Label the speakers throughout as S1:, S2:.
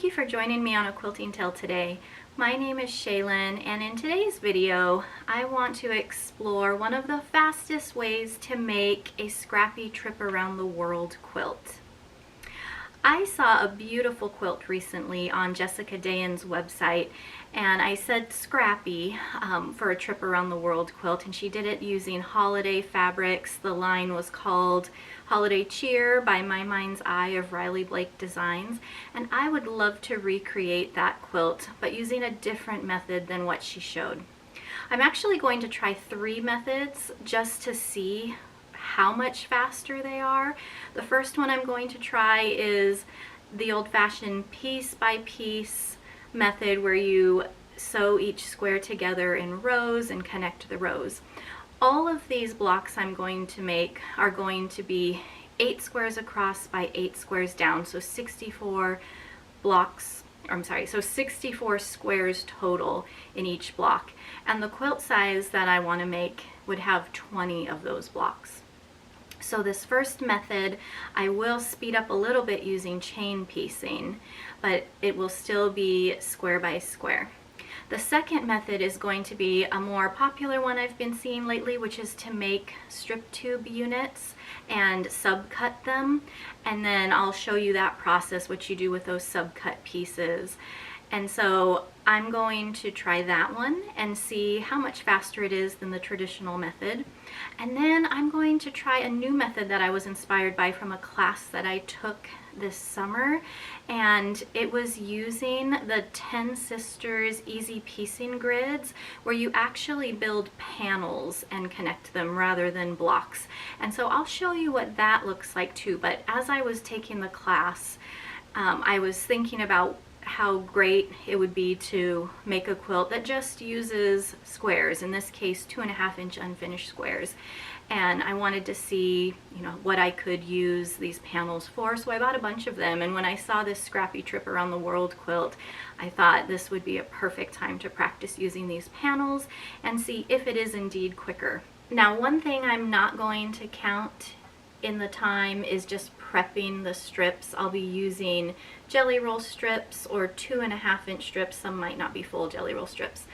S1: Thank you for joining me on A Quilting Tale today. My name is Shaylin, and in today's video I want to explore one of the fastest ways to make a Scrappy Trip Around the World quilt. I saw a beautiful quilt recently on Jessica Dayon's website, and I said Scrappy for a trip around the world quilt, and she did it using holiday fabrics. The line was called Holiday Cheer by My Mind's Eye of Riley Blake Designs, and I would love to recreate that quilt but using a different method than what she showed. I'm actually going to try 3 methods just to see how much faster they are. The first one I'm going to try is the old-fashioned piece by piece method where you sew each square together in rows and connect the rows. All of these blocks I'm going to make are going to be 8 squares across by 8 squares down, so 64 blocks, so 64 squares total in each block. And the quilt size that I want to make would have 20 of those blocks. So this first method, I will speed up a little bit using chain piecing, but it will still be square by square. The second method is going to be a more popular one I've been seeing lately, which is to make strip tube units and subcut them, and then I'll show you that process, what you do with those subcut pieces. And so I'm going to try that one and see how much faster it is than the traditional method. And then I'm going to try a new method that I was inspired by from a class that I took this summer, and it was using the 10 Sisters Easy Piecing grids, where you actually build panels and connect them rather than blocks. And so I'll show you what that looks like too. But as I was taking the class, I was thinking about how great it would be to make a quilt that just uses squares, in this case 2.5-inch unfinished squares. And I wanted to see, what I could use these panels for, so I bought a bunch of them. And when I saw this Scrappy Trip Around the World quilt, I thought this would be a perfect time to practice using these panels and see if it is indeed quicker. Now, one thing I'm not going to count in the time is just prepping the strips. I'll be using jelly roll strips or 2.5-inch strips. Some might not be full jelly roll strips,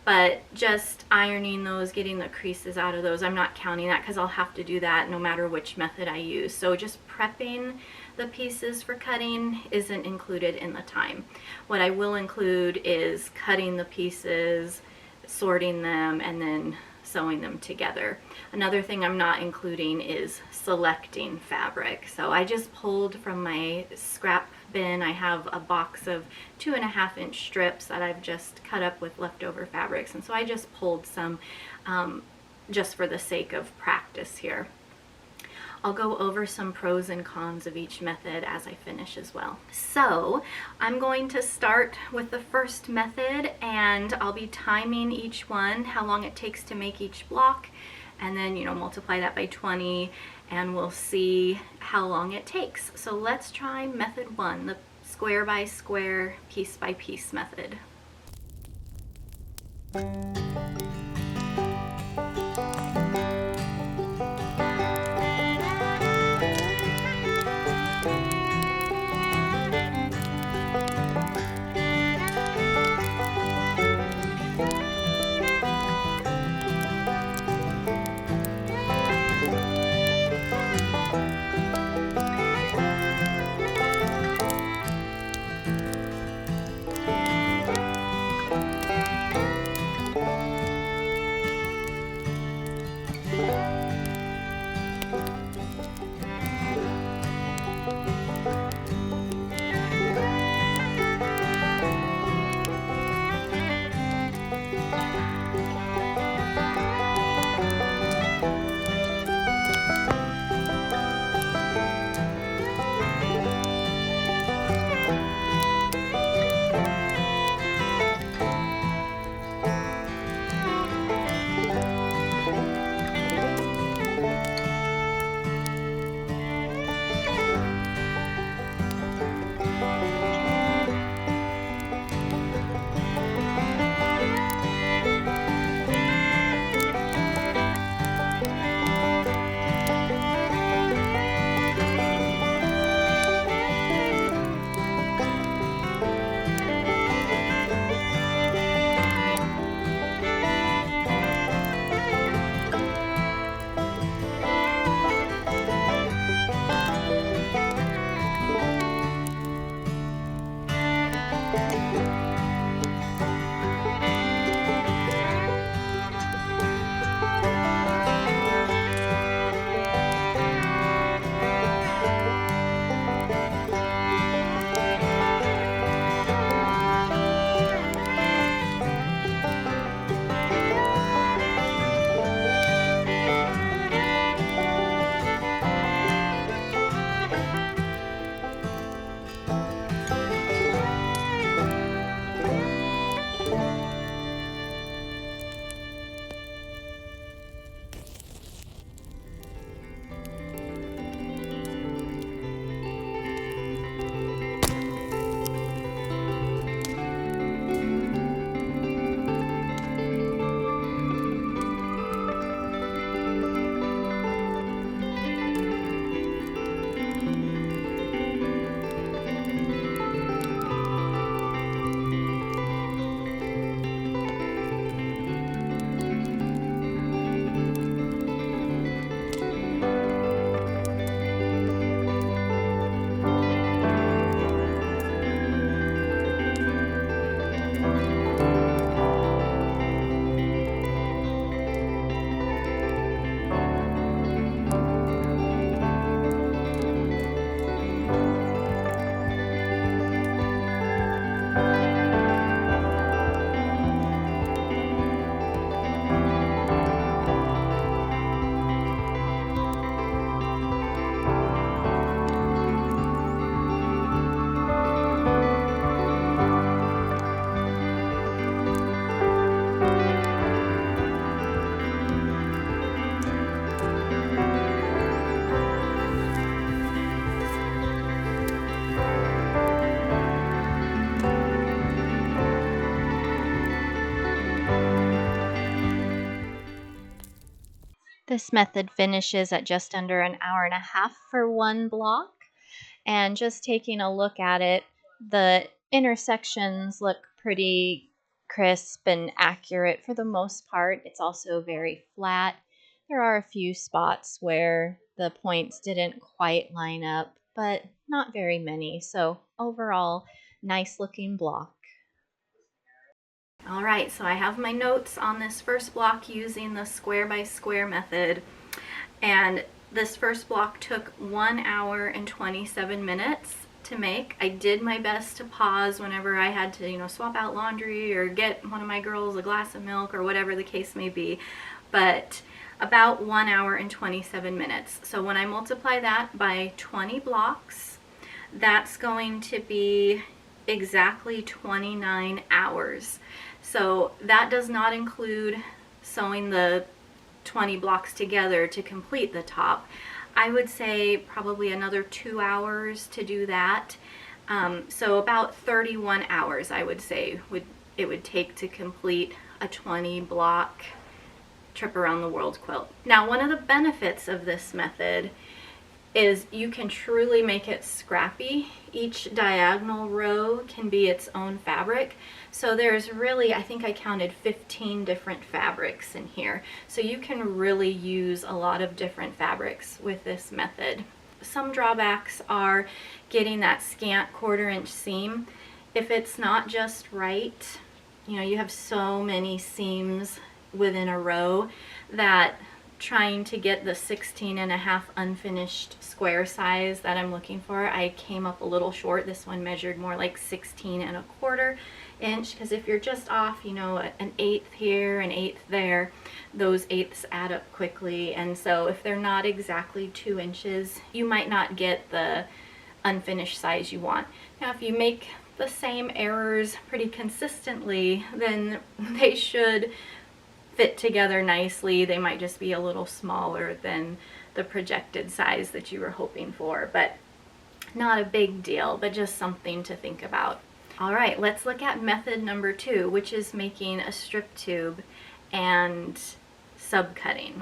S1: but just ironing those, getting the creases out of those. I'm not counting that because I'll have to do that no matter which method I use. So just prepping the pieces for cutting isn't included in the time. What I will include is cutting the pieces, sorting them, and then sewing them together. Another thing I'm not including is selecting fabric. So I just pulled from my scrap bin. I have a box of 2.5-inch strips that I've just cut up with leftover fabrics, and so I just pulled some just for the sake of practice here. I'll go over some pros and cons of each method as I finish as well. So I'm going to start with the first method, and I'll be timing each one, how long it takes to make each block, and then multiply that by 20 and we'll see how long it takes. So let's try method 1, the square by square, piece by piece method. This method finishes at just under an hour and a half for one block. And just taking a look at it, the intersections look pretty crisp and accurate for the most part. It's also very flat. There are a few spots where the points didn't quite line up, but not very many. So overall, nice looking block. All right, so I have my notes on this first block using the square by square method. And this first block took 1 hour and 27 minutes to make. I did my best to pause whenever I had to, swap out laundry or get one of my girls a glass of milk or whatever the case may be. But about 1 hour and 27 minutes. So when I multiply that by 20 blocks, that's going to be exactly 29 hours. So that does not include sewing the 20 blocks together to complete the top. I would say probably another 2 hours to do that. So about 31 hours I would say it would take to complete a 20 block trip around the world quilt. Now, one of the benefits of this method is you can truly make it scrappy. Each diagonal row can be its own fabric. So there's really, I think I counted 15 different fabrics in here. So you can really use a lot of different fabrics with this method. Some drawbacks are getting that scant 1/4 inch seam. If it's not just right, you have so many seams within a row that trying to get the 16.5 unfinished square size that I'm looking for, I came up a little short. This one measured more like 16.25 inch, because if you're just off, an 1/8 here, an 1/8 there, those 1/8ths add up quickly. And so if they're not exactly 2 inches, you might not get the unfinished size you want. Now, if you make the same errors pretty consistently, then they should fit together nicely. They might just be a little smaller than the projected size that you were hoping for, but not a big deal, but just something to think about. All right, let's look at method number 2, which is making a strip tube and subcutting.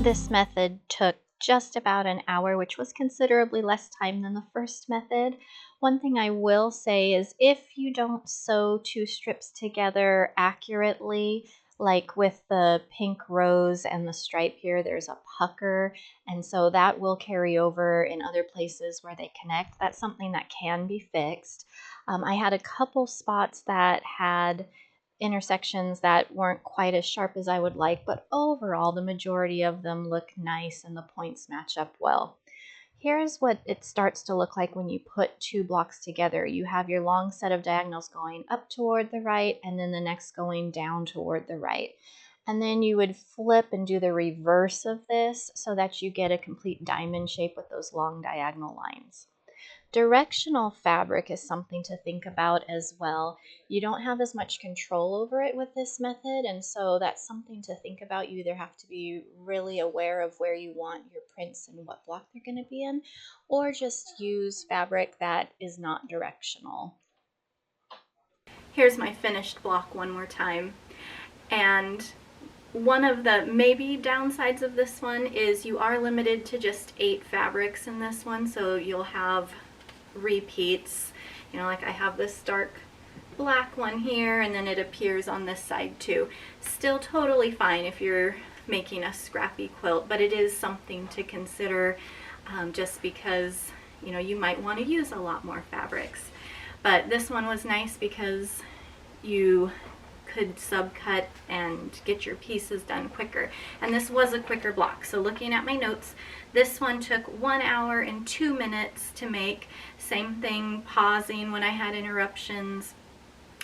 S1: This method took just about an hour, which was considerably less time than the first method. One thing I will say is if you don't sew two strips together accurately, like with the pink rose and the stripe here, there's a pucker, and so that will carry over in other places where they connect. That's something that can be fixed. I had a couple spots that had intersections that weren't quite as sharp as I would like, but overall the majority of them look nice and the points match up well. Here's what it starts to look like when you put two blocks together. You have your long set of diagonals going up toward the right and then the next going down toward the right. And then you would flip and do the reverse of this so that you get a complete diamond shape with those long diagonal lines. Directional fabric is something to think about as well. You don't have as much control over it with this method, and so that's something to think about. You either have to be really aware of where you want your prints and what block they're going to be in, or just use fabric that is not directional. Here's my finished block one more time. And one of the maybe downsides of this one is you are limited to just 8 fabrics in this one, so you'll have repeats. You know, like I have this dark black one here and then it appears on this side too. Still totally fine if you're making a scrappy quilt, but it is something to consider just because, you know, you might want to use a lot more fabrics. But this one was nice because you could subcut and get your pieces done quicker. And this was a quicker block. So looking at my notes, this one took 1 hour and 2 minutes to make. Same thing, pausing when I had interruptions.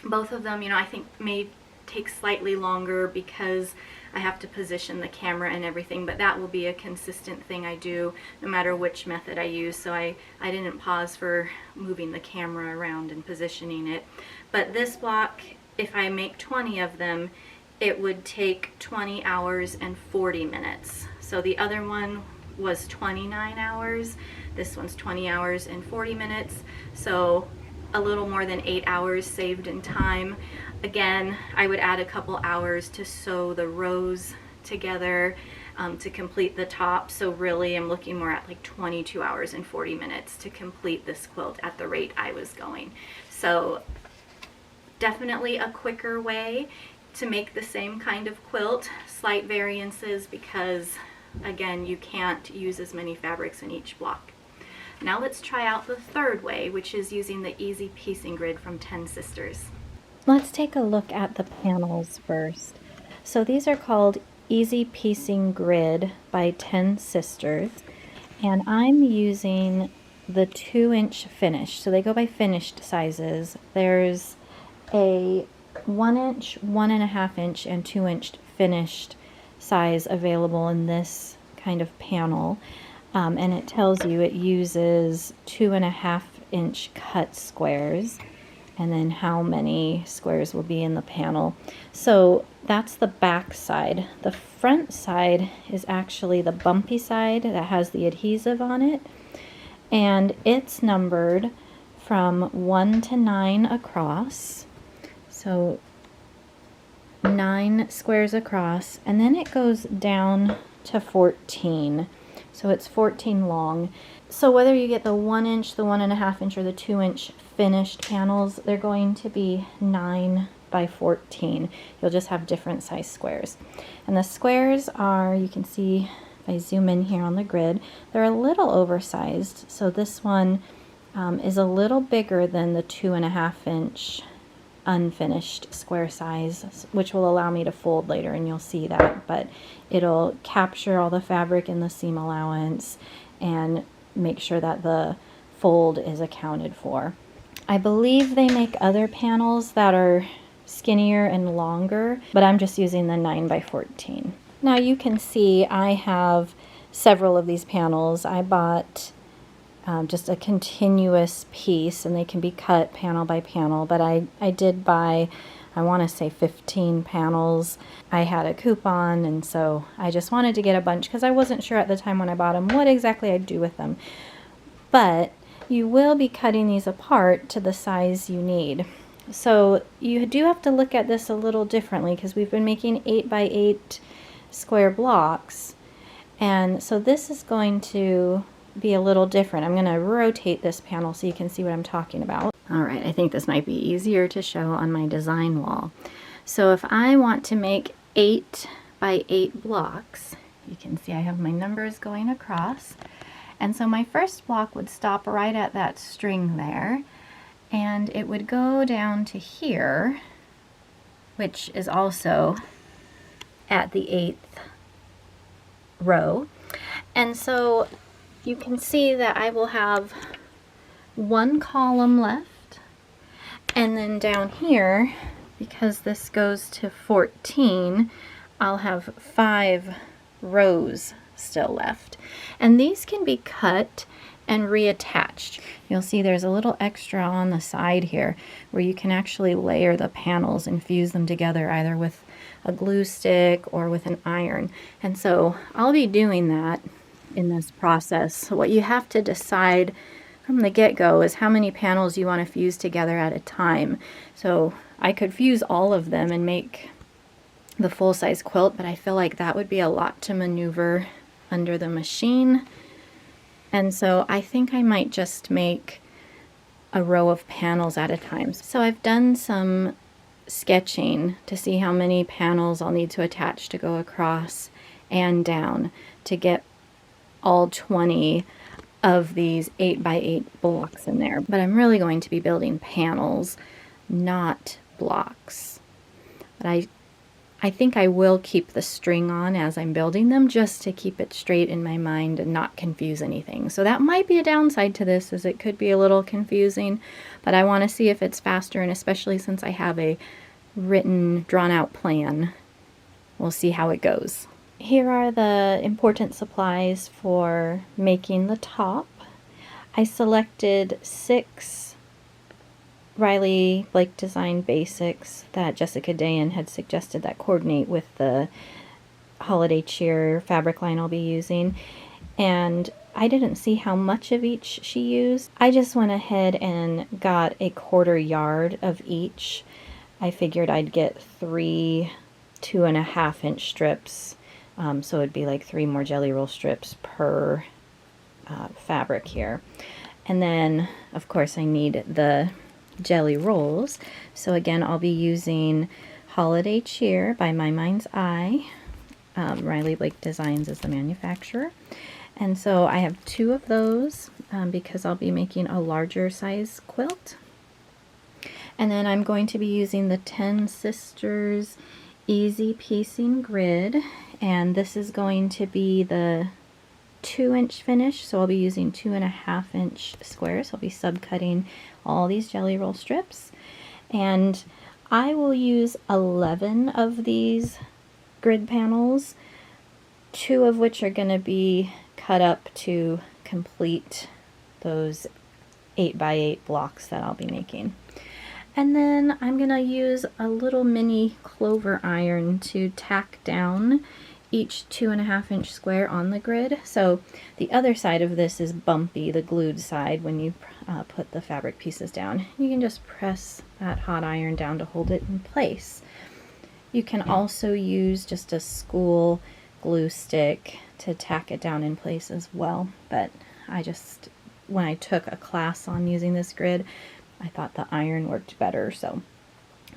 S1: Both of them, you know, I think may take slightly longer because I have to position the camera and everything, but that will be a consistent thing I do no matter which method I use. So I didn't pause for moving the camera around and positioning it. But this block, if I make 20 of them, it would take 20 hours and 40 minutes. So the other one was 29 hours. This one's 20 hours and 40 minutes. So a little more than 8 hours saved in time. Again, I would add a couple hours to sew the rows together to complete the top. So really I'm looking more at like 22 hours and 40 minutes to complete this quilt at the rate I was going. So definitely a quicker way to make the same kind of quilt. Slight variances because, again, you can't use as many fabrics in each block. Now let's try out the third way, which is using the Easy Piecing Grid from 10 Sisters. Let's take a look at the panels first. So these are called Easy Piecing Grid by 10 Sisters, and I'm using the 2-inch finish. So they go by finished sizes. There's a 1-inch, 1.5-inch, and 2-inch finished size available in this kind of panel, and it tells you it uses 2.5-inch cut squares and then how many squares will be in the panel. So that's the back side. The front side is actually the bumpy side that has the adhesive on it, and it's numbered from 1 to 9 across. So 9 squares across, and then it goes down to 14. So it's 14 long. So whether you get the 1-inch, the 1.5-inch, or the 2-inch finished panels, they're going to be 9 by 14. You'll just have different size squares. And the squares are, you can see if I zoom in here on the grid, they're a little oversized. So this one is a little bigger than the 2.5-inch unfinished square size, which will allow me to fold later, and you'll see that, but it'll capture all the fabric in the seam allowance and make sure that the fold is accounted for. I believe they make other panels that are skinnier and longer, but I'm just using the 9 by 14. Now you can see I have several of these panels. I bought just a continuous piece, and they can be cut panel by panel, but I did buy, I want to say 15 panels. I had a coupon, and so I just wanted to get a bunch because I wasn't sure at the time when I bought them what exactly I'd do with them. But you will be cutting these apart to the size you need. So you do have to look at this a little differently because we've been making 8 by 8 square blocks, And so this is going to be a little different. I'm going to rotate this panel so you can see what I'm talking about. All right, I think this might be easier to show on my design wall. So if I want to make 8 by 8 blocks, you can see I have my numbers going across. And so my first block would stop right at that string there, and it would go down to here, which is also at the 8th row. And so you can see that I will have one column left, and then down here, because this goes to 14, I'll have 5 rows still left. And these can be cut and reattached. You'll see there's a little extra on the side here where you can actually layer the panels and fuse them together either with a glue stick or with an iron. And so I'll be doing that in this process. So what you have to decide from the get-go is how many panels you want to fuse together at a time. So I could fuse all of them and make the full-size quilt, but I feel like that would be a lot to maneuver under the machine. And so I think I might just make a row of panels at a time. So I've done some sketching to see how many panels I'll need to attach to go across and down to get all 20 of these 8 by 8 blocks in there. But I'm really going to be building panels, not blocks. But I think I will keep the string on as I'm building them just to keep it straight in my mind and not confuse anything. So that might be a downside to this, as it could be a little confusing, but I want to see if it's faster, and especially since I have a written, drawn out plan, we'll see how it goes. Here are the important supplies for making the top. I selected 6 Riley Blake Design Basics that Jessica Dayon had suggested that coordinate with the holiday cheer fabric line I'll be using. And I didn't see how much of each she used. I just went ahead and got a 1/4 yard of each. I figured I'd get 3 2.5-inch strips. So it'd be like 3 more jelly roll strips per fabric here. And then, of course, I need the jelly rolls. So again, I'll be using Holiday Cheer by My Mind's Eye. Riley Blake Designs is the manufacturer. And so I have 2 of those because I'll be making a larger size quilt. And then I'm going to be using the 10 Sisters Easy Piecing Grid, and this is going to be the 2-inch finish, so I'll be using 2.5-inch squares. I'll be subcutting all these jelly roll strips, and I will use 11 of these grid panels, 2 of which are going to be cut up to complete those 8 by 8 blocks that I'll be making. And then I'm going to use a little mini clover iron to tack down each 2.5-inch square on the grid. So the other side of this is bumpy, the glued side, when you put the fabric pieces down. You can just press that hot iron down to hold it in place. You can also use just a school glue stick to tack it down in place as well, but when I took a class on using this grid, I thought the iron worked better, so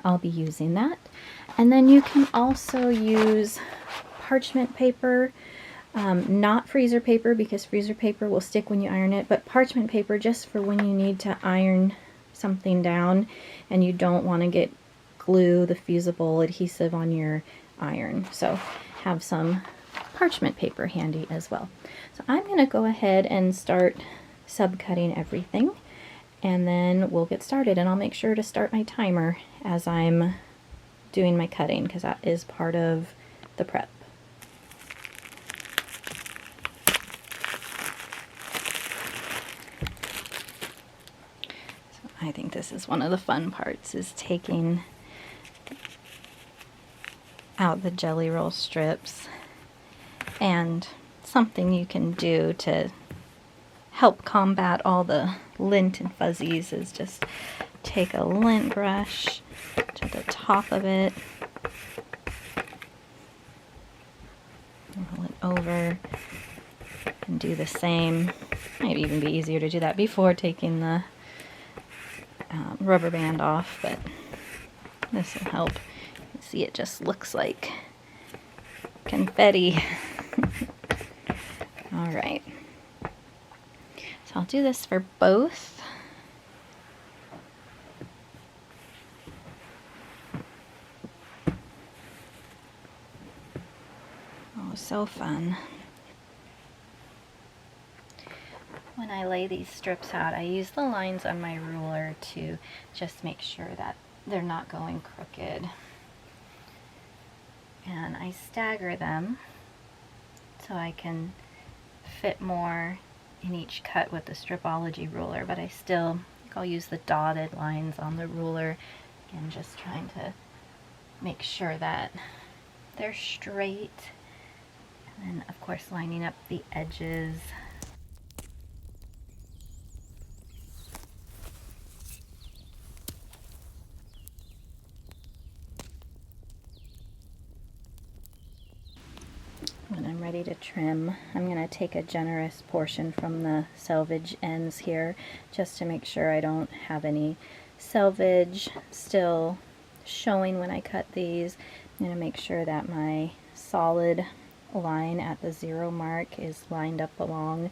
S1: I'll be using that. And then you can also use parchment paper, not freezer paper, because freezer paper will stick when you iron it, but parchment paper just for when you need to iron something down and you don't want to get glue, the fusible adhesive on your iron. So have some parchment paper handy as well. So I'm going to go ahead and start subcutting everything, and then we'll get started, and I'll make sure to start my timer as I'm doing my cutting, because that is part of the prep. So I think this is one of the fun parts, is taking out the jelly roll strips. And something you can do to help combat all the lint and fuzzies is just take a lint brush to the top of it, roll it over, And do the same. Might even be easier to do that before taking the rubber band off, but this will help. You can see it just looks like confetti. All right. So I'll do this for both. Oh, so fun. When I lay these strips out, I use the lines on my ruler to just make sure that they're not going crooked. And I stagger them so I can fit more in each cut with the Stripology ruler, but I'll use the dotted lines on the ruler, and just trying to make sure that they're straight. And then of course lining up the edges. When I'm ready to trim, I'm going to take a generous portion from the selvage ends here just to make sure I don't have any selvage still showing when I cut these. I'm going to make sure that my solid line at the 0 mark is lined up along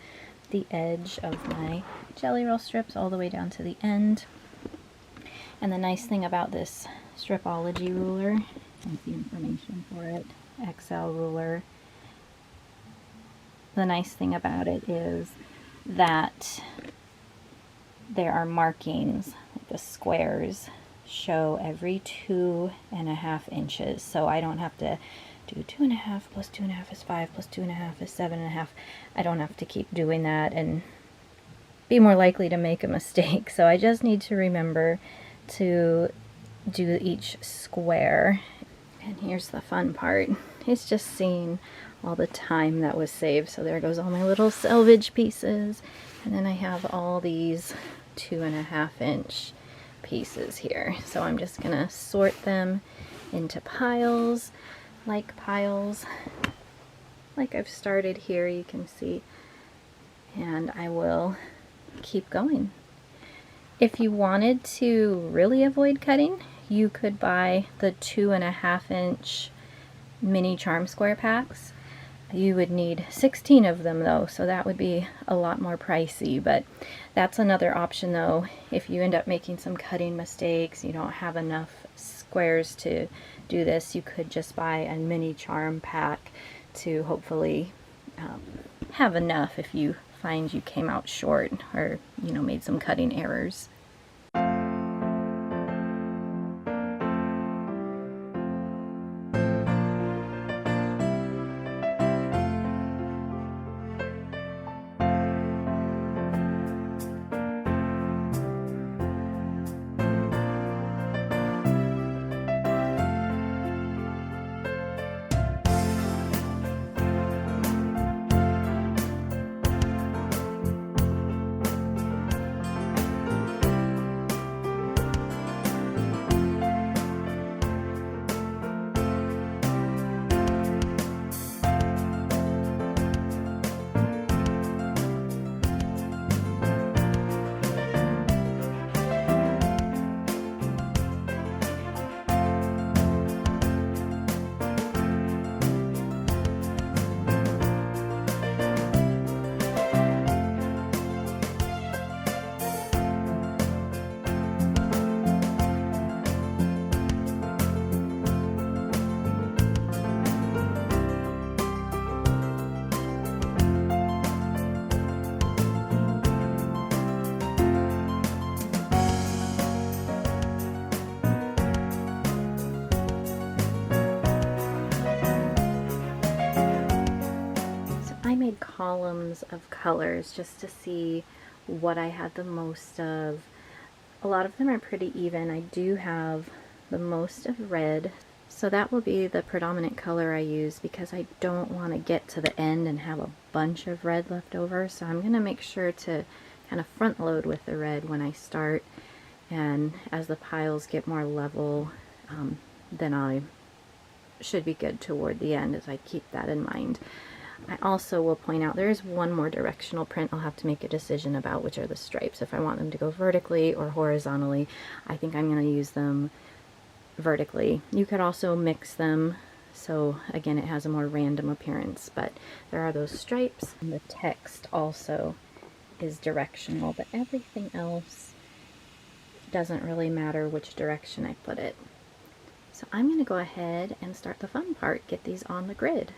S1: the edge of my jelly roll strips all the way down to the end. And the nice thing about this Stripology ruler, here's the information for it, XL ruler. The nice thing about it is that there are markings, like the squares show every 2.5 inches, so I don't have to do 2.5 plus 2.5 is 5 plus 2.5 is 7.5. I don't have to keep doing that and be more likely to make a mistake. So I just need to remember to do each square. And here's the fun part. It's just seeing all the time that was saved. So there goes all my little selvage pieces. And then I have all these 2.5 inch pieces here. So I'm just gonna sort them into piles, like I've started here, you can see. And I will keep going. If you wanted to really avoid cutting, you could buy the 2.5 inch mini charm square packs. You would need 16 of them though, so that would be a lot more pricey, but that's another option though. If you end up making some cutting mistakes, you don't have enough squares to do this, you could just buy a mini charm pack to hopefully have enough if you find you came out short or made some cutting errors. I made columns of colors just to see what I had the most of. A lot of them are pretty even. I do have the most of red, so that will be the predominant color I use because I don't want to get to the end and have a bunch of red left over. So I'm going to make sure to kind of front load with the red when I start, and as the piles get more level, then I should be good toward the end as I keep that in mind. I also will point out there is one more directional print. I'll have to make a decision about which are the stripes. If I want them to go vertically or horizontally, I think I'm going to use them vertically. You could also mix them, so again it has a more random appearance, but there are those stripes. And the text also is directional, but everything else doesn't really matter which direction I put it. So I'm going to go ahead and start the fun part, get these on the grid.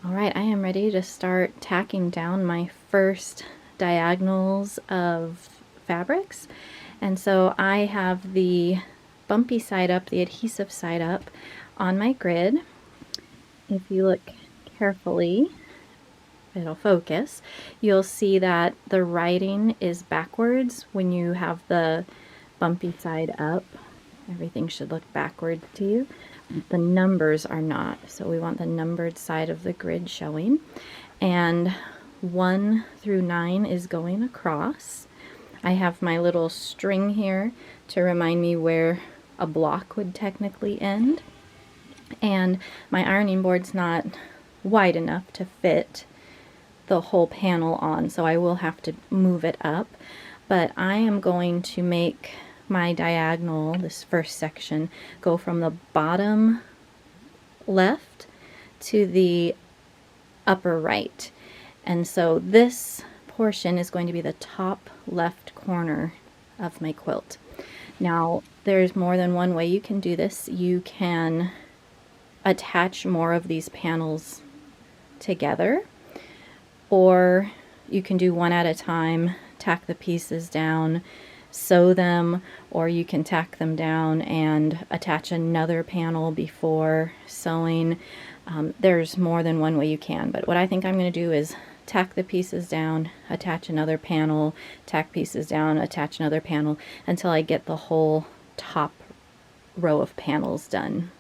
S1: Alright, I am ready to start tacking down my first diagonals of fabrics. And so I have the bumpy side up, the adhesive side up on my grid. If you look carefully, it'll focus. You'll see that the writing is backwards when you have the bumpy side up. Everything should look backwards to you. The numbers are not, so we want the numbered side of the grid showing. And 1 through 9 is going across. I have my little string here to remind me where a block would technically end. And my ironing board's not wide enough to fit the whole panel on, so I will have to move it up. But I am going to make my diagonal, this first section, go from the bottom left to the upper right. And so this portion is going to be the top left corner of my quilt. Now, there's more than one way you can do this. You can attach more of these panels together, or you can do one at a time, tack the pieces down, sew them, or you can tack them down and attach another panel before sewing. There's more than one way you can, but what I think I'm going to do is tack the pieces down, attach another panel, tack pieces down, attach another panel, until I get the whole top row of panels done.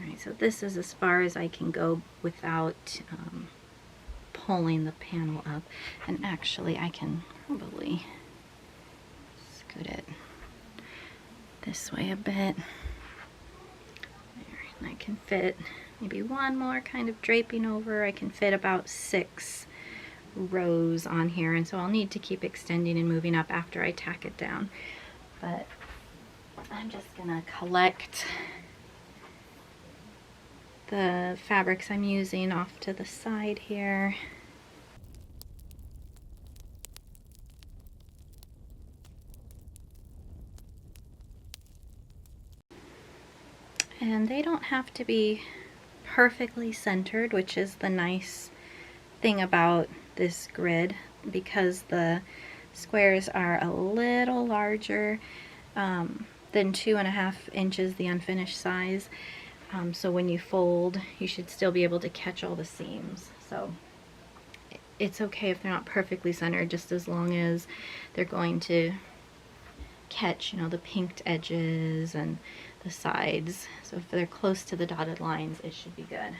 S1: Alright, so this is as far as I can go without pulling the panel up. And actually I can probably scoot it this way a bit. There, and I can fit maybe one more kind of draping over. I can fit about 6 rows on here, and so I'll need to keep extending and moving up after I tack it down. But I'm just gonna collect the fabrics I'm using off to the side here. And they don't have to be perfectly centered, which is the nice thing about this grid, because the squares are a little larger than 2.5 inches, the unfinished size. So when you fold, you should still be able to catch all the seams. So it's okay if they're not perfectly centered, just as long as they're going to catch, you know, the pinked edges and the sides. So if they're close to the dotted lines, it should be good.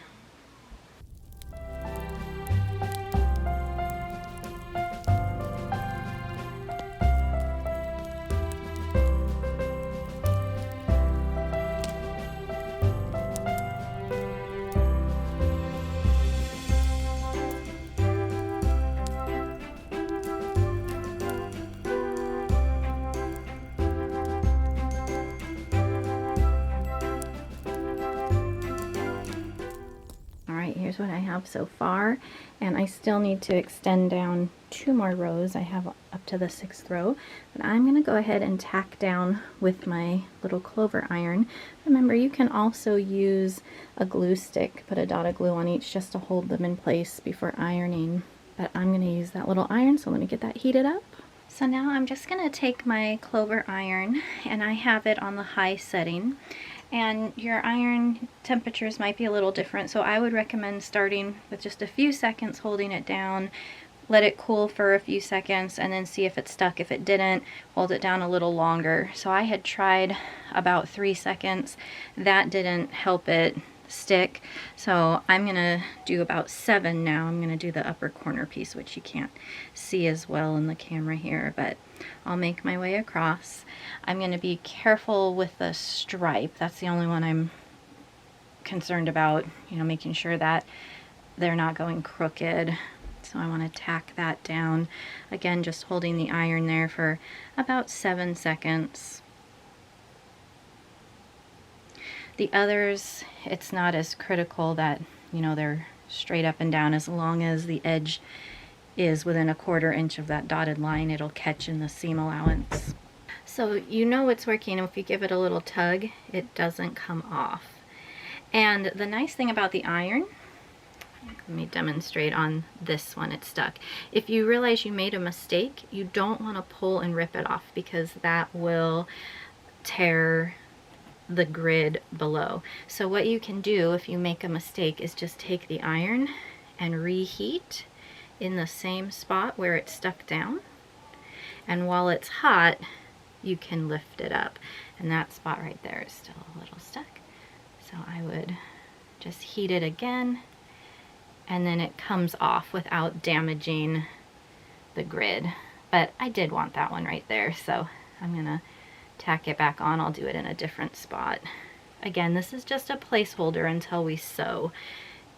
S1: here's what I have so far, and I still need to extend down 2 more rows. I have up to the 6th row, but I'm going to go ahead and tack down with my little clover iron. Remember, you can also use a glue stick, put a dot of glue on each just to hold them in place before ironing, but I'm going to use that little iron, so let me get that heated up. So now I'm just going to take my clover iron, and I have it on the high setting. And your iron temperatures might be a little different, so I would recommend starting with just a few seconds holding it down, let it cool for a few seconds, and then see if it stuck. If it didn't, hold it down a little longer. So I had tried about 3 seconds. That didn't help it stick, so I'm gonna do about 7 now. I'm gonna do the upper corner piece, which you can't see as well in the camera here, but I'll make my way across. I'm going to be careful with the stripe. That's the only one I'm concerned about, you know, making sure that they're not going crooked. So I want to tack that down. Again, just holding the iron there for about 7 seconds. The others, it's not as critical that, you know, they're straight up and down. As long as the edge is within a 1/4 inch of that dotted line, it'll catch in the seam allowance. So you know it's working if you give it a little tug, it doesn't come off. And the nice thing about the iron, let me demonstrate on this one, it's stuck. If you realize you made a mistake, you don't want to pull and rip it off, because that will tear the grid below. So what you can do if you make a mistake is just take the iron and reheat in the same spot where it's stuck down, and while it's hot you can lift it up, and that spot right there is still a little stuck. So I would just heat it again, and then it comes off without damaging the grid. But I did want that one right there, so I'm gonna tack it back on. I'll do it in a different spot. Again, this is just a placeholder until we sew.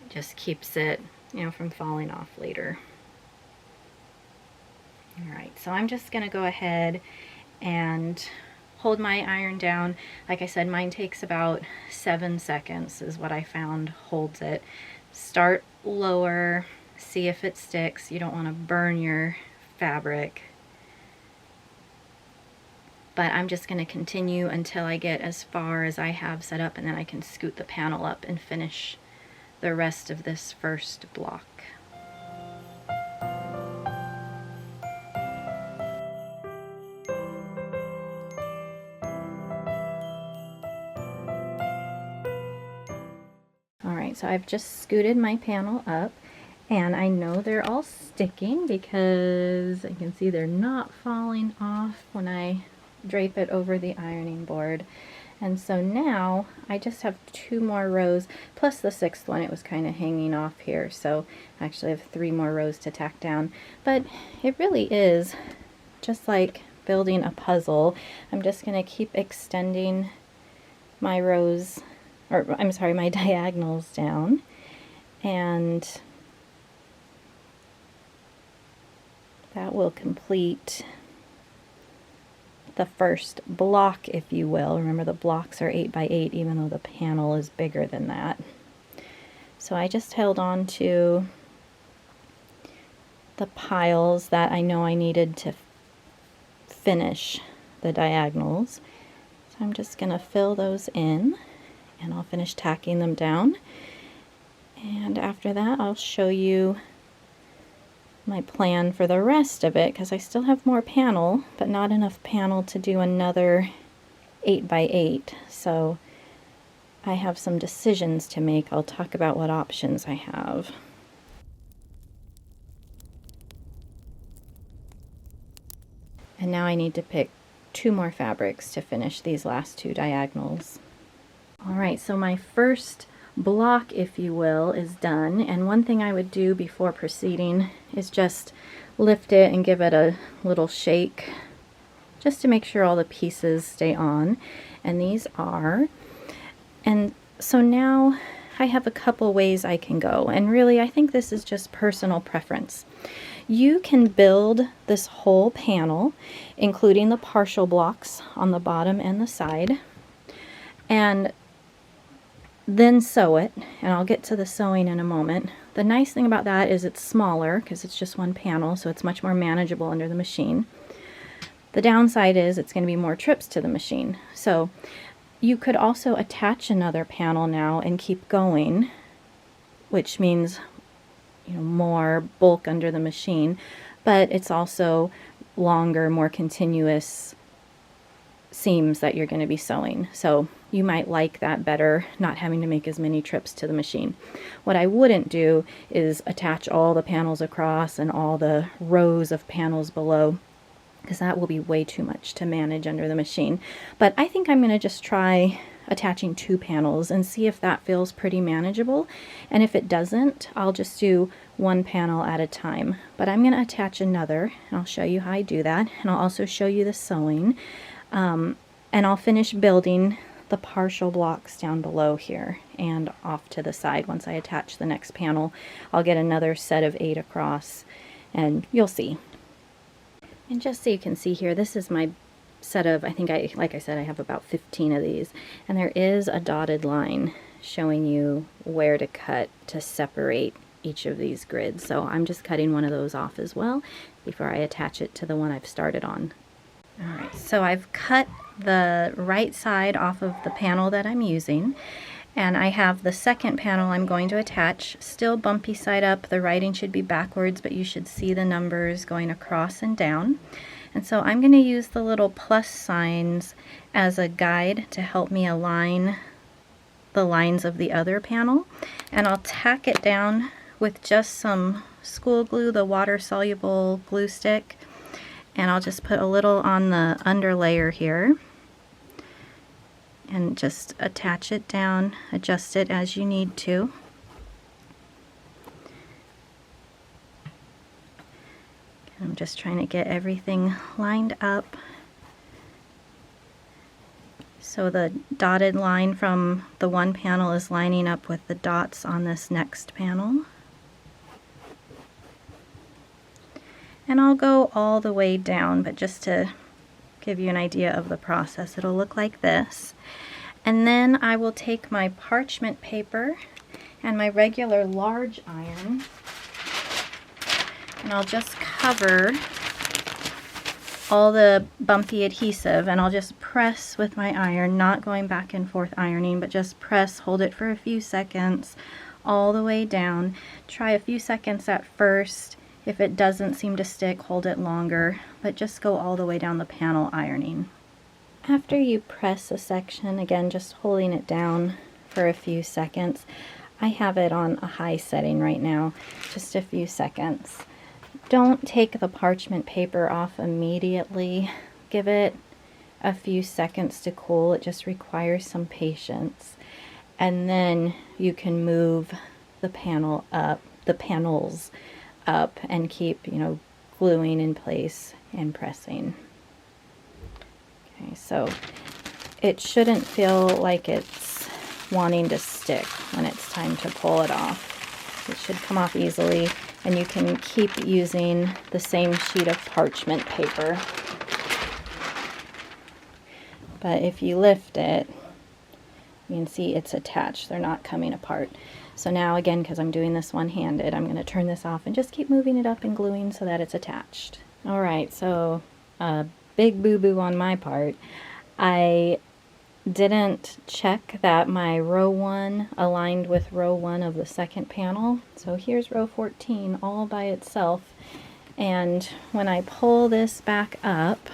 S1: It just keeps it, you know, from falling off later. Alright, so I'm just going to go ahead and hold my iron down. Like I said, mine takes about 7 seconds is what I found holds it. Start lower, see if it sticks. You don't want to burn your fabric. But I'm just going to continue until I get as far as I have set up, and then I can scoot the panel up and finish the rest of this first block. Alright, so I've just scooted my panel up, and I know they're all sticking because I can see they're not falling off when I drape it over the ironing board. And so now I just have 2 more rows, plus the 6th one. It was kind of hanging off here, so I actually have 3 more rows to tack down. But it really is just like building a puzzle. I'm just going to keep extending my rows, or I'm sorry, my diagonals down, and that will complete the first block, if you will. Remember, the blocks are 8 by 8, even though the panel is bigger than that. So I just held on to the piles that I know I needed to finish the diagonals. So I'm just going to fill those in, and I'll finish tacking them down. And after that, I'll show you my plan for the rest of it, because I still have more panel, but not enough panel to do another 8 by 8. So I have some decisions to make. I'll talk about what options I have. And now I need to pick 2 more fabrics to finish these last 2 diagonals. Alright, so my first block, if you will, is done, and one thing I would do before proceeding is just lift it and give it a little shake just to make sure all the pieces stay on, and these are. And so now I have a couple ways I can go, and really I think this is just personal preference. You can build this whole panel, including the partial blocks on the bottom and the side, and then sew it, and I'll get to the sewing in a moment. The nice thing about that is it's smaller because it's just one panel, so it's much more manageable under the machine. The downside is it's going to be more trips to the machine. So you could also attach another panel now and keep going, which means, you know, more bulk under the machine, but it's also longer, more continuous seams that you're going to be sewing. So you might like that better, not having to make as many trips to the machine. What I wouldn't do is attach all the panels across and all the rows of panels below, because that will be way too much to manage under the machine. But I think I'm going to just try attaching 2 panels and see if that feels pretty manageable. And if it doesn't, I'll just do 1 panel at a time. But I'm going to attach another, and I'll show you how I do that. And I'll also show you the sewing. And I'll finish building the partial blocks down below here and off to the side. Once I attach the next panel, I'll get another set of 8 across, and you'll see. And just so you can see here, this is my set of, like I said, I have about 15 of these, and there is a dotted line showing you where to cut to separate each of these grids. So I'm just cutting one of those off as well before I attach it to the one I've started on. Alright, so I've cut the right side off of the panel that I'm using, and I have the second panel I'm going to attach, still bumpy side up. The writing should be backwards, but you should see the numbers going across and down. And so I'm going to use the little plus signs as a guide to help me align the lines of the other panel, and I'll tack it down with just some school glue, the water-soluble glue stick. And I'll just put a little on the under layer here and just attach it down, adjust it as you need to. I'm just trying to get everything lined up so the dotted line from the one panel is lining up with the dots on this next panel. And I'll go all the way down, but just to give you an idea of the process, it'll look like this. And then I will take my parchment paper and my regular large iron, and I'll just cover all the bumpy adhesive, and I'll just press with my iron, not going back and forth ironing, but just press, hold it for a few seconds all the way down. Try a few seconds at first. If it doesn't seem to stick, hold it longer, but just go all the way down the panel ironing. After you press a section, again just holding it down for a few seconds, I have it on a high setting right now, just a few seconds. Don't take the parchment paper off immediately. Give it a few seconds to cool. It just requires some patience. And then you can move the panels up and keep, gluing in place and pressing. Okay, so it shouldn't feel like it's wanting to stick when it's time to pull it off. It should come off easily, and you can keep using the same sheet of parchment paper. But if you lift it, you can see it's attached. They're not coming apart. So now again, because I'm doing this one-handed, I'm going to turn this off and just keep moving it up and gluing so that it's attached. Alright, so big boo-boo on my part. I didn't check that my row 1 aligned with row 1 of the second panel. So here's row 14 all by itself. And when I pull this back up,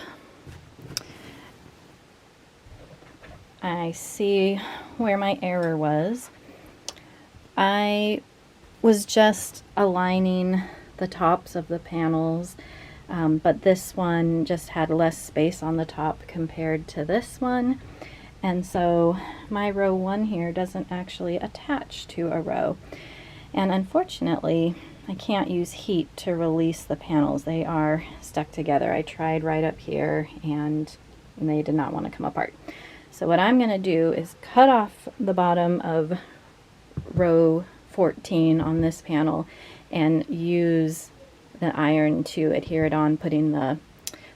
S1: I see where my error was. I was just aligning the tops of the panels, but this one just had less space on the top compared to this one, and so my row 1 here doesn't actually attach to a row. And unfortunately, I can't use heat to release the panels. They are stuck together. I tried right up here and they did not want to come apart. So what I'm going to do is cut off the bottom of row 14 on this panel and use the iron to adhere it on, putting the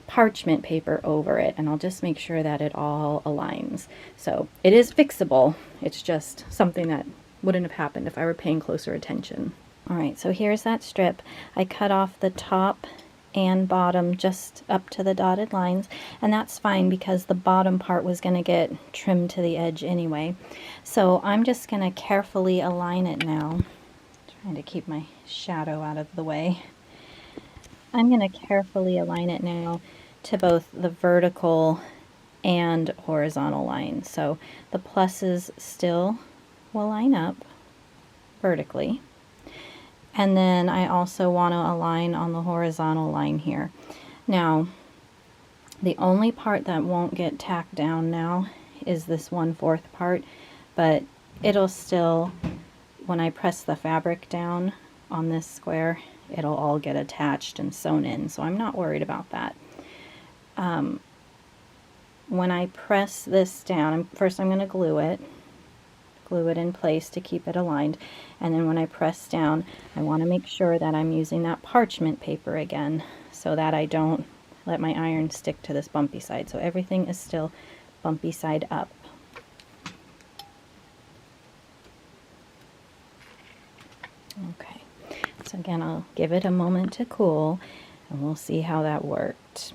S1: parchment paper over it, and I'll just make sure that it all aligns. So it is fixable. It's just something that wouldn't have happened if I were paying closer attention. All right, so here's that strip. I cut off the top and bottom just up to the dotted lines, and that's fine because the bottom part was going to get trimmed to the edge anyway. So I'm just going to carefully align it now, trying to keep my shadow out of the way. I'm going to carefully align it now to both the vertical and horizontal lines. So the pluses still will line up vertically. And then I also want to align on the horizontal line here. Now, the only part that won't get tacked down now is this 1/4 part, but it'll still, when I press the fabric down on this square, it'll all get attached and sewn in, so I'm not worried about that. When I press this down, first I'm going to glue it in place to keep it aligned, and then when I press down, I want to make sure that I'm using that parchment paper again so that I don't let my iron stick to this bumpy side. So everything is still bumpy side up. Okay, so again, I'll give it a moment to cool and we'll see how that worked.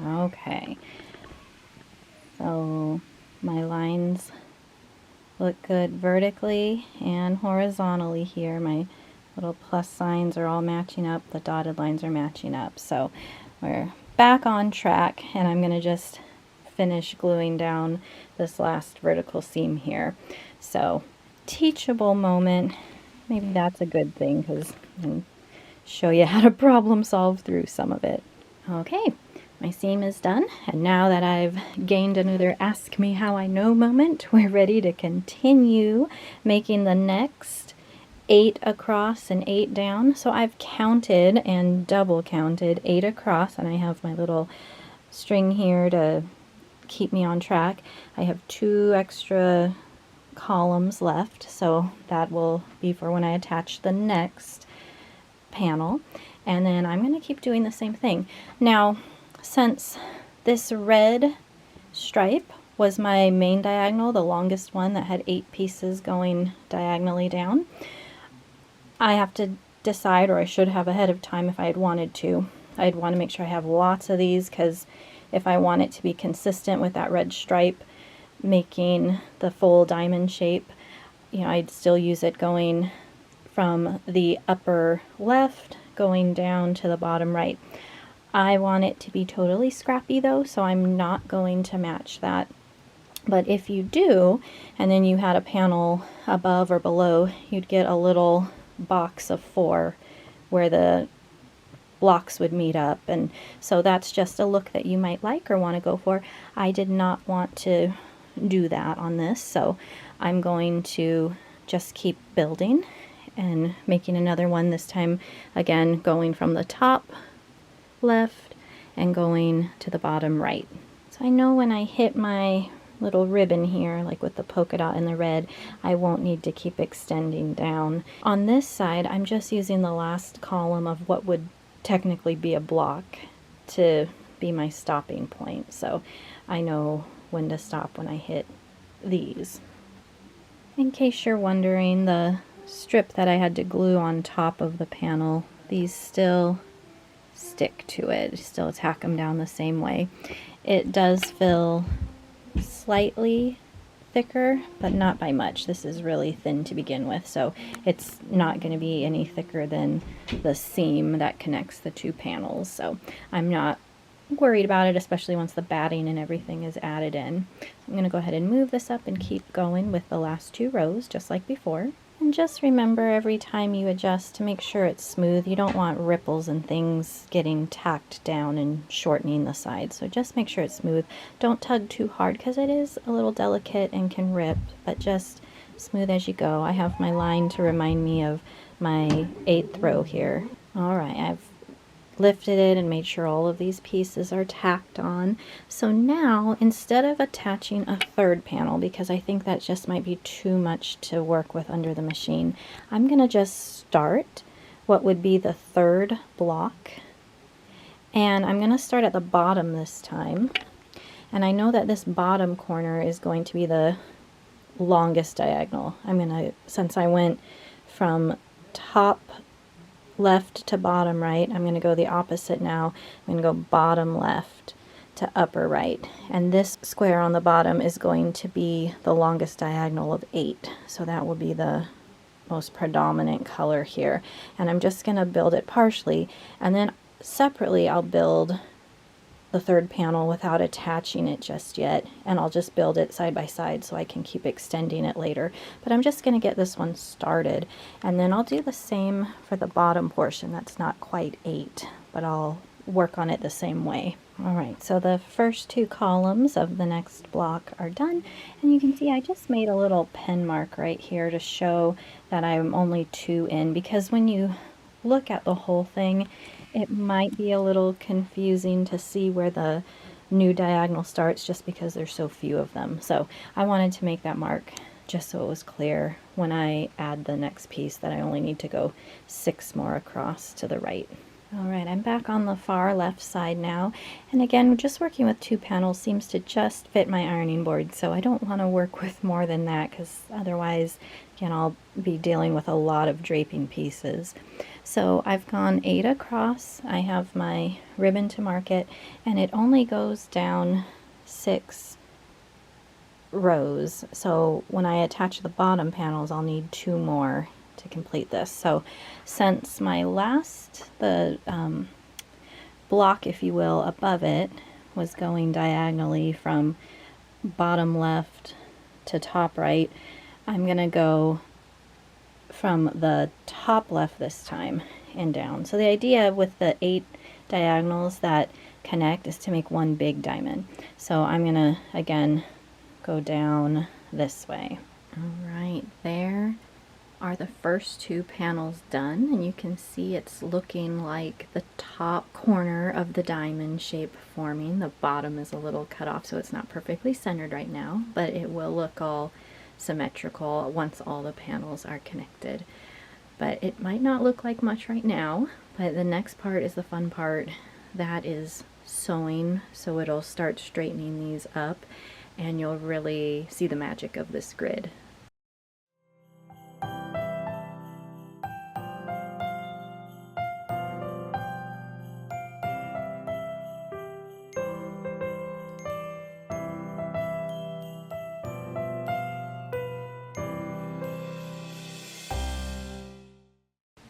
S1: Okay, so my lines look good vertically and horizontally here. My little plus signs are all matching up, the dotted lines are matching up. So we're back on track, and I'm going to just finish gluing down this last vertical seam here. So teachable moment, maybe that's a good thing because I can show you how to problem solve through some of it. Okay. My seam is done, and now that I've gained another ask me how I know moment, we're ready to continue making the next 8 across and 8 down. So I've counted and double counted 8 across, and I have my little string here to keep me on track. I have 2 extra columns left, so that will be for when I attach the next panel, and then I'm going to keep doing the same thing. Now, since this red stripe was my main diagonal, the longest one that had 8 pieces going diagonally down, I have to decide, or I should have ahead of time if I had wanted to. I'd want to make sure I have lots of these, because if I want it to be consistent with that red stripe making the full diamond shape, you know, I'd still use it going from the upper left going down to the bottom right. I want it to be totally scrappy though, so I'm not going to match that. But if you do, and then you had a panel above or below, you'd get a little box of 4 where the blocks would meet up, and so that's just a look that you might like or want to go for. I did not want to do that on this, so I'm going to just keep building and making another one, this time again going from the top left and going to the bottom right. So I know when I hit my little ribbon here, like with the polka dot and the red, I won't need to keep extending down. On this side, I'm just using the last column of what would technically be a block to be my stopping point, so I know when to stop when I hit these. In case you're wondering, the strip that I had to glue on top of the panel, these still stick to it, still tack them down the same way. It does feel slightly thicker, but not by much. This is really thin to begin with, so it's not going to be any thicker than the seam that connects the 2 panels, so I'm not worried about it, especially once the batting and everything is added in. I'm going to go ahead and move this up and keep going with the last 2 rows just like before. And just remember, every time you adjust, to make sure it's smooth. You don't want ripples and things getting tacked down and shortening the sides. So just make sure it's smooth. Don't tug too hard because it is a little delicate and can rip, but just smooth as you go. I have my line to remind me of my 8th row here. Alright, I've lifted it and made sure all of these pieces are tacked on. So now, instead of attaching a third panel, because I think that just might be too much to work with under the machine, I'm going to just start what would be the third block. And I'm going to start at the bottom this time. And I know that this bottom corner is going to be the longest diagonal. I'm going to, since I went from top left to bottom right, I'm going to go the opposite now. I'm going to go bottom left to upper right. And this square on the bottom is going to be the longest diagonal of 8. So that will be the most predominant color here. And I'm just going to build it partially, and then separately I'll build the third panel without attaching it just yet, and I'll just build it side by side so I can keep extending it later. But I'm just going to get this one started, and then I'll do the same for the bottom portion. That's not quite 8, but I'll work on it the same way. Alright, so the first 2 columns of the next block are done, and you can see I just made a little pen mark right here to show that I'm only 2 in, because when you look at the whole thing, it might be a little confusing to see where the new diagonal starts just because there's so few of them. So I wanted to make that mark just so it was clear when I add the next piece that I only need to go 6 more across to the right. Alright, I'm back on the far left side now, and again, just working with 2 panels seems to just fit my ironing board, so I don't want to work with more than that, because otherwise, again, I'll be dealing with a lot of draping pieces. So I've gone 8 across, I have my ribbon to mark it, and it only goes down 6 rows, so when I attach the bottom panels, I'll need 2 more to complete this. So since my last, the block, if you will, above it was going diagonally from bottom left to top right, I'm gonna go from the top left this time and down. So the idea with the 8 diagonals that connect is to make one big diamond. So I'm gonna again go down this way. All right, there are the first 2 panels done, and you can see it's looking like the top corner of the diamond shape forming. The bottom is a little cut off, so it's not perfectly centered right now, but it will look all symmetrical once all the panels are connected. But it might not look like much right now, but the next part is the fun part. That is sewing, so it'll start straightening these up, and you'll really see the magic of this grid.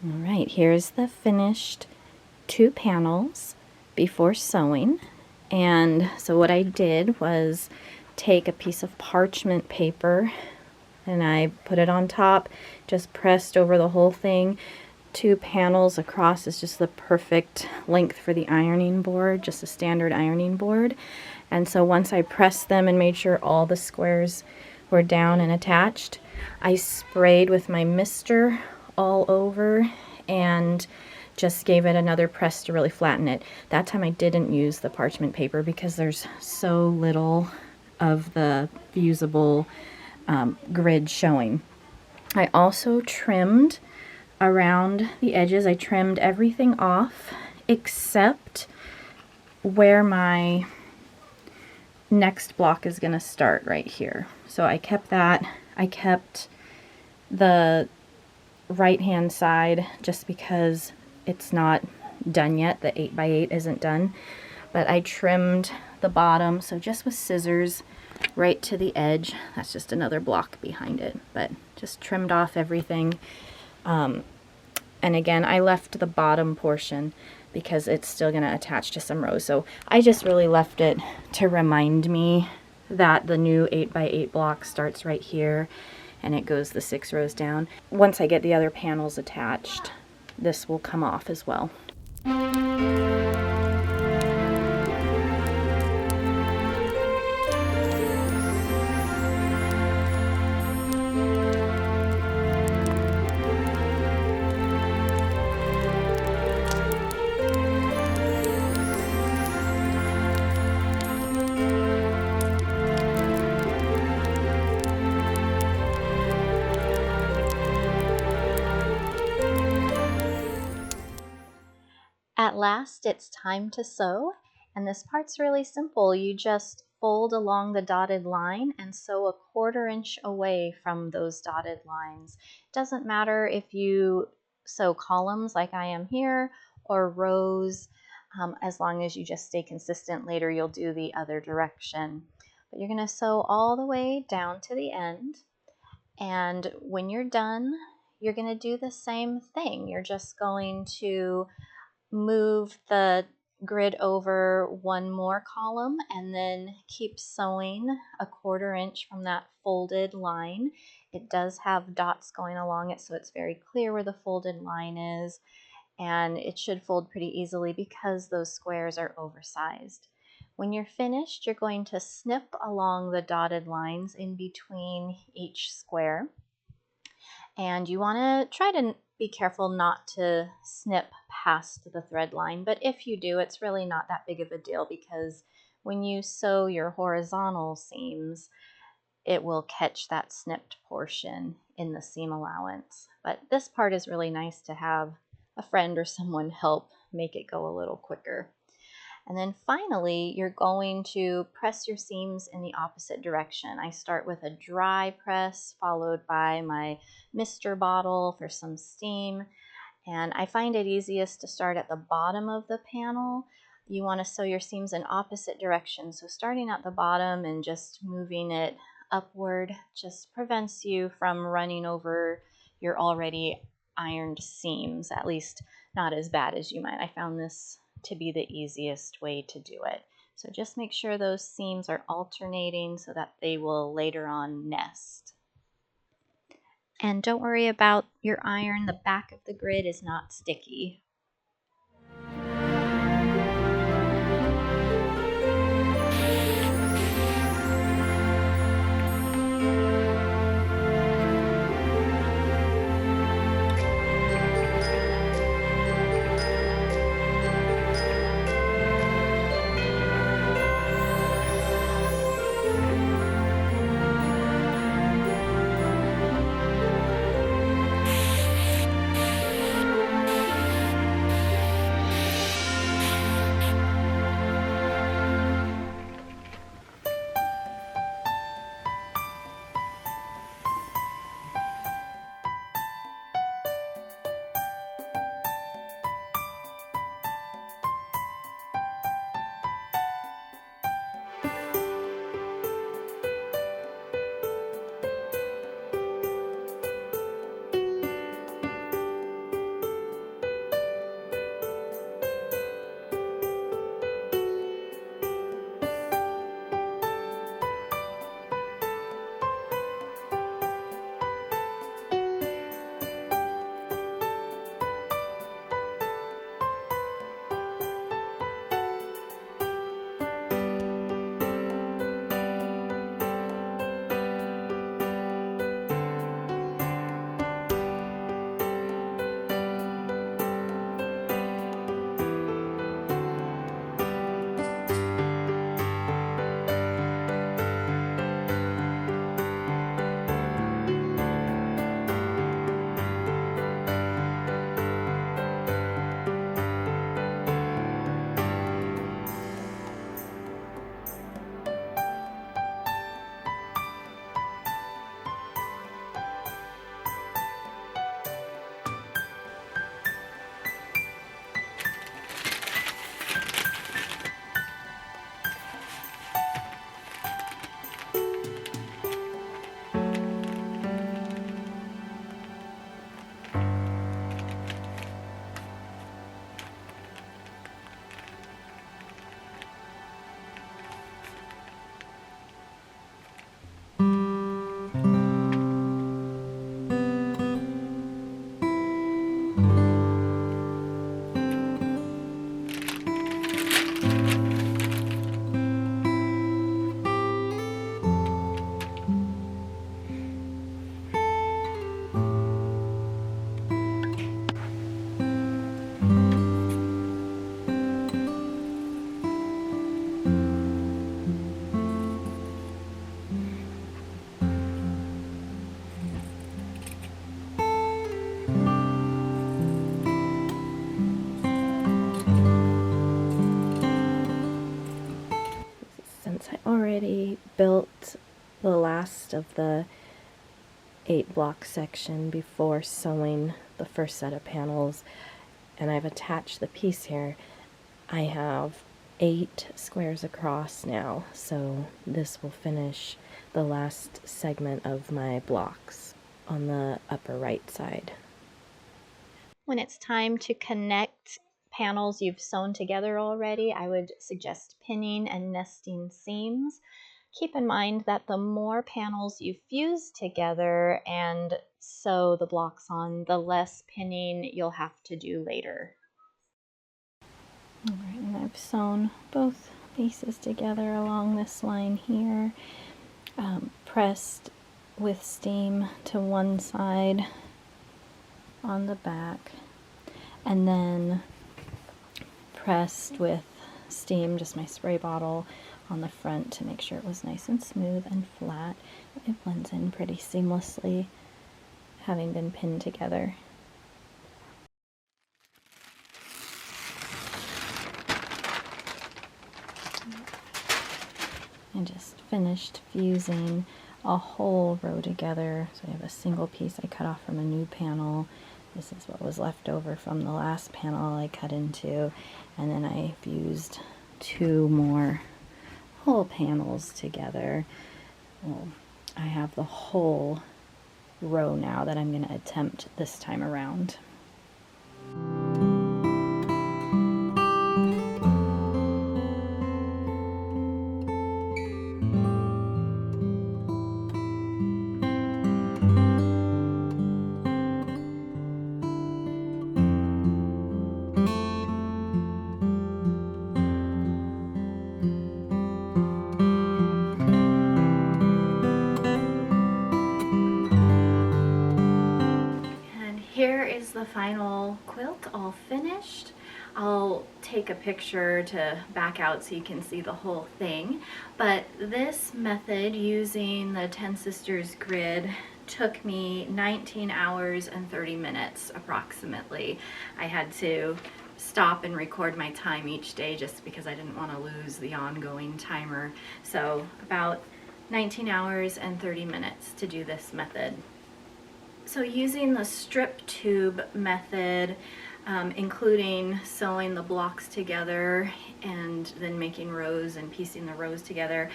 S1: Alright, here's the finished 2 panels before sewing. And so what I did was take a piece of parchment paper and I put it on top, just pressed over the whole thing. 2 panels across is just the perfect length for the ironing board, just a standard ironing board. And so once I pressed them and made sure all the squares were down and attached, I sprayed with my mister all over and just gave it another press to really flatten it. That time I didn't use the parchment paper because there's so little of the fusible grid showing. I also trimmed around the edges. I trimmed everything off except where my next block is going to start right here. So I kept that. I kept the right hand side just because it's not done yet. The 8x8 isn't done, but I trimmed the bottom, so just with scissors right to the edge. That's just another block behind it, but just trimmed off everything. And again, I left the bottom portion because it's still going to attach to some rows, so I just really left it to remind me that the new 8x8 block starts right here and it goes the 6 rows down. Once I get the other panels attached, this will come off as well. At last, it's time to sew, and this part's really simple. You just fold along the dotted line and sew a 1/4 inch away from those dotted lines. It doesn't matter if you sew columns like I am here or rows, as long as you just stay consistent. Later you'll do the other direction. But you're going to sew all the way down to the end, and when you're done, you're going to do the same thing. You're just going to move the grid over one more column and then keep sewing a 1/4 inch from that folded line. It does have dots going along it, so it's very clear where the folded line is, and it should fold pretty easily because those squares are oversized. When you're finished, you're going to snip along the dotted lines in between each square. And you want to try to be careful not to snip past the thread line, but if you do, it's really not that big of a deal, because when you sew your horizontal seams, it will catch that snipped portion in the seam allowance. But this part is really nice to have a friend or someone help make it go a little quicker. And then finally, you're going to press your seams in the opposite direction. I start with a dry press followed by my mister bottle for some steam. And I find it easiest to start at the bottom of the panel. You want to sew your seams in opposite directions. So starting at the bottom and just moving it upward just prevents you from running over your already ironed seams, at least not as bad as you might. I found this to be the easiest way to do it. So just make sure those seams are alternating so that they will later on nest. And don't worry about your iron, the back of the grid is not sticky.
S2: already built the last of the 8-block section before sewing the first set of panels, and I've attached the piece here. I have 8 squares across now, so this will finish the last segment of my blocks on the upper right side.
S1: When it's time to connect panels you've sewn together already, I would suggest pinning and nesting seams. Keep in mind that the more panels you fuse together and sew the blocks on, the less pinning you'll have to do later. Alright, and I've sewn both pieces together along this line here, pressed with steam to one side on the back, and then pressed with steam, just my spray bottle, on the front to make sure it was nice and smooth and flat. It blends in pretty seamlessly, having been pinned together. I just finished fusing a whole row together. So I have a single piece I cut off from a new panel. This is what was left over from the last panel I cut into, and then I fused 2 more whole panels together. Well, I have the whole row now that I'm going to attempt this time around. Here is the final quilt all finished. I'll take a picture to back out so you can see the whole thing. But this method using the 10 Sisters grid took me 19 hours and 30 minutes approximately. I had to stop and record my time each day just because I didn't want to lose the ongoing timer. So about 19 hours and 30 minutes to do this method. So using the strip tube method, including sewing the blocks together and then making rows and piecing the rows together,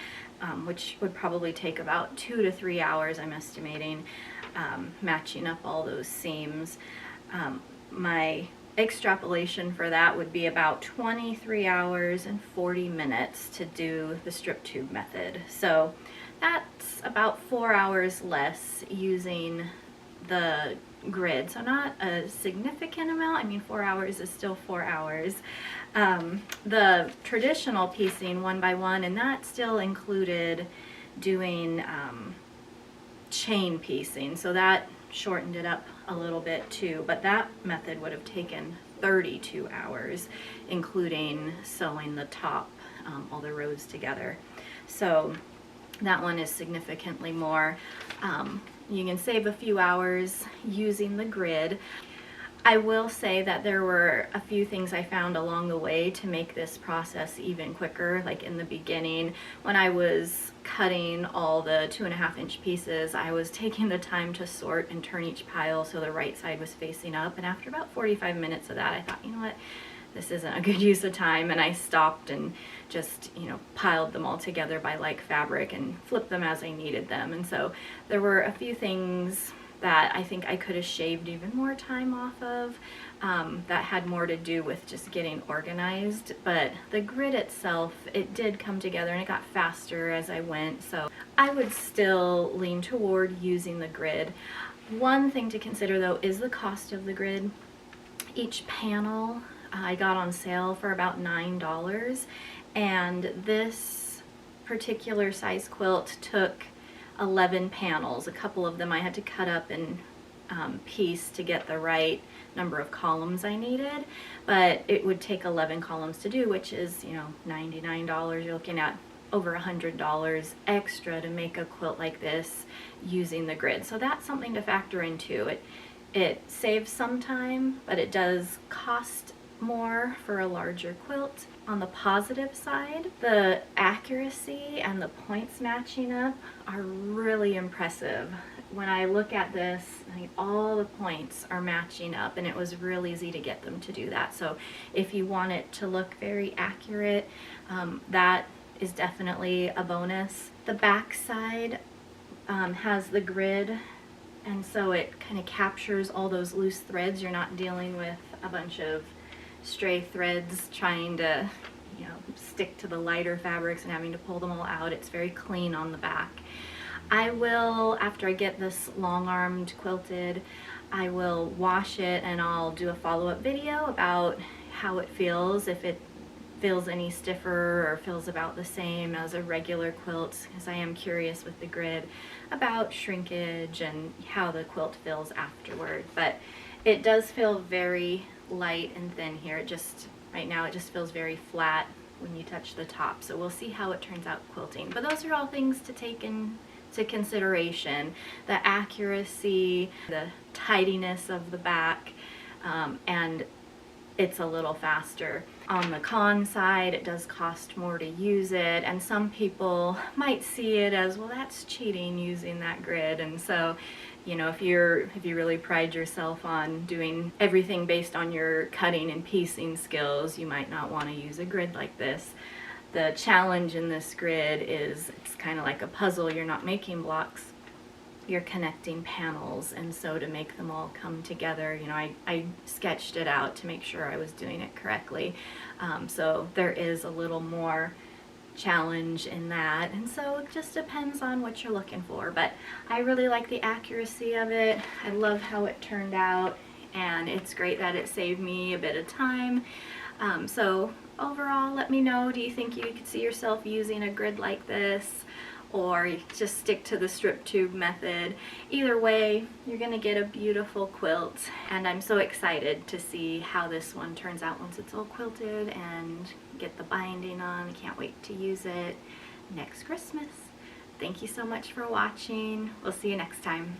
S1: which would probably take about 2 to 3 hours, I'm estimating, matching up all those seams. My extrapolation for that would be about 23 hours and 40 minutes to do the strip tube method. So that's about 4 hours less using the grid, so not a significant amount. I mean, 4 hours is still 4 hours. The traditional piecing 1 by 1, and that still included doing chain piecing, so that shortened it up a little bit too, but that method would have taken 32 hours, including sewing the top, all the rows together. So that one is significantly more. You can save a few hours using the grid. I will say that there were a few things I found along the way to make this process even quicker. Like in the beginning, when I was cutting all the 2.5-inch pieces, I was taking the time to sort and turn each pile so the right side was facing up. And after about 45 minutes of that, I thought, you know what? This isn't a good use of time, and I stopped and just, piled them all together by like fabric and flipped them as I needed them. And so there were a few things that I think I could have shaved even more time off of, that had more to do with just getting organized. But the grid itself, it did come together and it got faster as I went, so I would still lean toward using the grid. One thing to consider though is the cost of the grid. Each panel I got on sale for about $9, and this particular size quilt took 11 panels. A couple of them I had to cut up and piece to get the right number of columns I needed, but it would take 11 columns to do, which is, $99. You're looking at over $100 extra to make a quilt like this using the grid. So that's something to factor into. It saves some time, but it does cost more for a larger quilt. On the positive side, the accuracy and the points matching up are really impressive. When I look at this, I think all the points are matching up, and it was real easy to get them to do that. So if you want it to look very accurate, that is definitely a bonus. The back side has the grid, and so it kind of captures all those loose threads. You're not dealing with a bunch of stray threads trying to, you know, stick to the lighter fabrics and having to pull them all out. It's very clean on the back. I will, after I get this long-armed quilted, I will wash it and I'll do a follow-up video about how it feels, if it feels any stiffer or feels about the same as a regular quilt, because I am curious with the grid about shrinkage and how the quilt feels afterward. But it does feel very light and thin here. It just, right now it just feels very flat when you touch the top. So we'll see how it turns out quilting. But those are all things to take into consideration: the accuracy, the tidiness of the back, and it's a little faster. On the con side, it does cost more to use it, and some people might see it as, well, that's cheating using that grid. And so, you know, if you really pride yourself on doing everything based on your cutting and piecing skills, you might not want to use a grid like this. The challenge in this grid is it's kind of like a puzzle. You're not making blocks, you're connecting panels, and so to make them all come together, you know, I sketched it out to make sure I was doing it correctly. So there is a little more challenge in that, and so it just depends on what you're looking for. But I really like the accuracy of it. I love how it turned out, and it's great that it saved me a bit of time. So overall, let me know, do you think you could see yourself using a grid like this, or you just stick to the strip tube method? Either way, you're gonna get a beautiful quilt, and I'm so excited to see how this one turns out once it's all quilted and get the binding on. I can't wait to use it next Christmas. Thank you so much for watching. We'll see you next time.